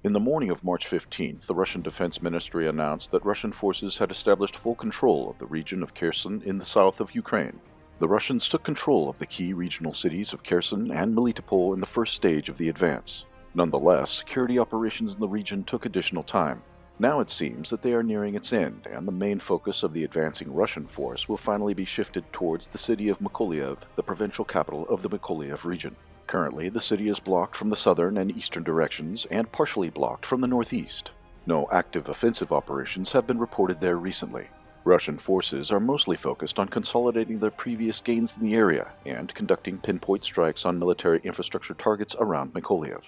In the morning of March 15th, the Russian Defense Ministry announced that Russian forces had established full control of the region of Kherson in the south of Ukraine. The Russians took control of the key regional cities of Kherson and Melitopol in the first stage of the advance. Nonetheless, security operations in the region took additional time. Now it seems that they are nearing its end, and the main focus of the advancing Russian force will finally be shifted towards the city of Mykolaiv, the provincial capital of the Mykolaiv region. Currently, the city is blocked from the southern and eastern directions and partially blocked from the northeast. No active offensive operations have been reported there recently. Russian forces are mostly focused on consolidating their previous gains in the area and conducting pinpoint strikes on military infrastructure targets around Mykolaiv.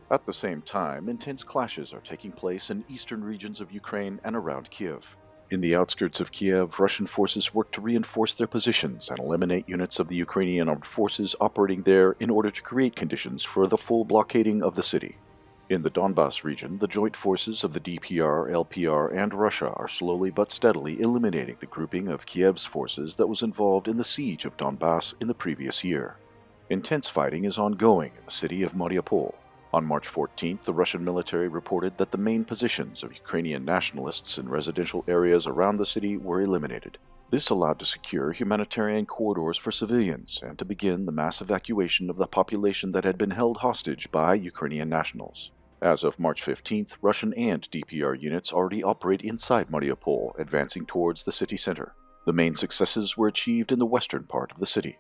At the same time, intense clashes are taking place in eastern regions of Ukraine and around Kiev. In the outskirts of Kiev, Russian forces work to reinforce their positions and eliminate units of the Ukrainian armed forces operating there in order to create conditions for the full blockading of the city. In the Donbas region, the joint forces of the DPR, LPR, and Russia are slowly but steadily eliminating the grouping of Kiev's forces that was involved in the siege of Donbas in the previous year. Intense fighting is ongoing in the city of Mariupol. On March 14th, the Russian military reported that the main positions of Ukrainian nationalists in residential areas around the city were eliminated. This allowed to secure humanitarian corridors for civilians and to begin the mass evacuation of the population that had been held hostage by Ukrainian nationals. As of March 15th, Russian and DPR units already operate inside Mariupol, advancing towards the city center. The main successes were achieved in the western part of the city.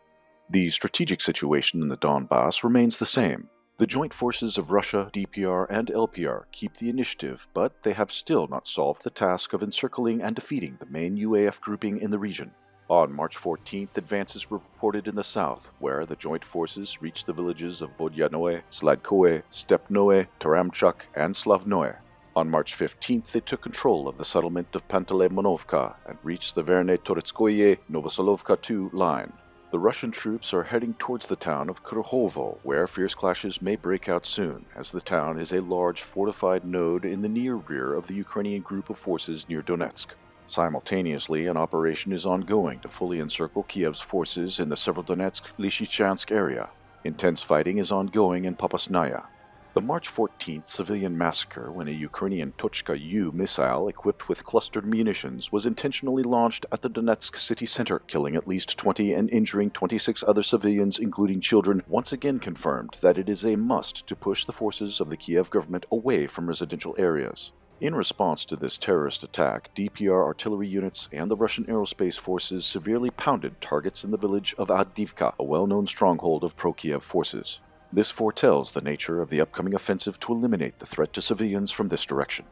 The strategic situation in the Donbas remains the same. The joint forces of Russia, DPR, and LPR keep the initiative, but they have still not solved the task of encircling and defeating the main UAF grouping in the region. On March 14th, advances were reported in the south, where the joint forces reached the villages of Vodyanoe, Sladkoe, Stepnoe, Taramchak, and Slavnoe. On March 15th, they took control of the settlement of Pantelemonovka and reached the Verne-Toretskoye-Novosolovka II line. The Russian troops are heading towards the town of Kruhovo, where fierce clashes may break out soon, as the town is a large fortified node in the near rear of the Ukrainian group of forces near Donetsk. Simultaneously, an operation is ongoing to fully encircle Kiev's forces in the Severodonetsk-Lysychansk area. Intense fighting is ongoing in Popasnaya. The March 14th civilian massacre when a Ukrainian Tochka-U missile equipped with clustered munitions was intentionally launched at the Donetsk city center, killing at least 20 and injuring 26 other civilians, including children, once again confirmed that it is a must to push the forces of the Kiev government away from residential areas. In response to this terrorist attack, DPR artillery units and the Russian aerospace forces severely pounded targets in the village of Avdiivka, a well-known stronghold of pro-Kiev forces. This foretells the nature of the upcoming offensive to eliminate the threat to civilians from this direction.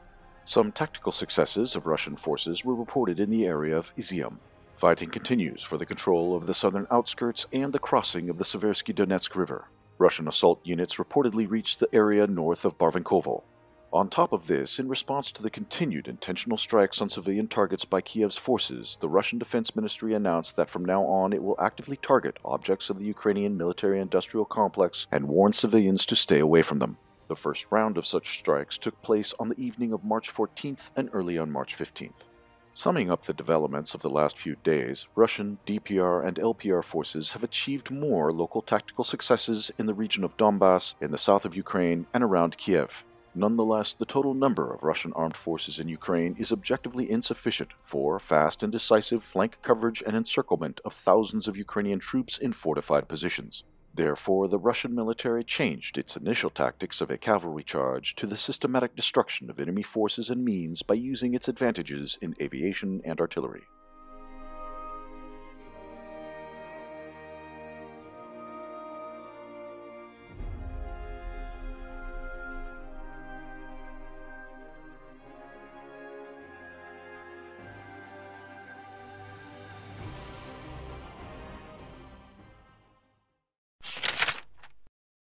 Some tactical successes of Russian forces were reported in the area of Izium. Fighting continues for the control of the southern outskirts and the crossing of the Seversky Donetsk River. Russian assault units reportedly reached the area north of Barvenkovo. On top of this, in response to the continued intentional strikes on civilian targets by Kiev's forces, the Russian Defense Ministry announced that from now on it will actively target objects of the Ukrainian military-industrial complex and warn civilians to stay away from them. The first round of such strikes took place on the evening of March 14th and early on March 15th. Summing up the developments of the last few days, Russian, DPR, and LPR forces have achieved more local tactical successes in the region of Donbas, in the south of Ukraine, and around Kiev. Nonetheless, the total number of Russian armed forces in Ukraine is objectively insufficient for fast and decisive flank coverage and encirclement of thousands of Ukrainian troops in fortified positions. Therefore, the Russian military changed its initial tactics of a cavalry charge to the systematic destruction of enemy forces and means by using its advantages in aviation and artillery.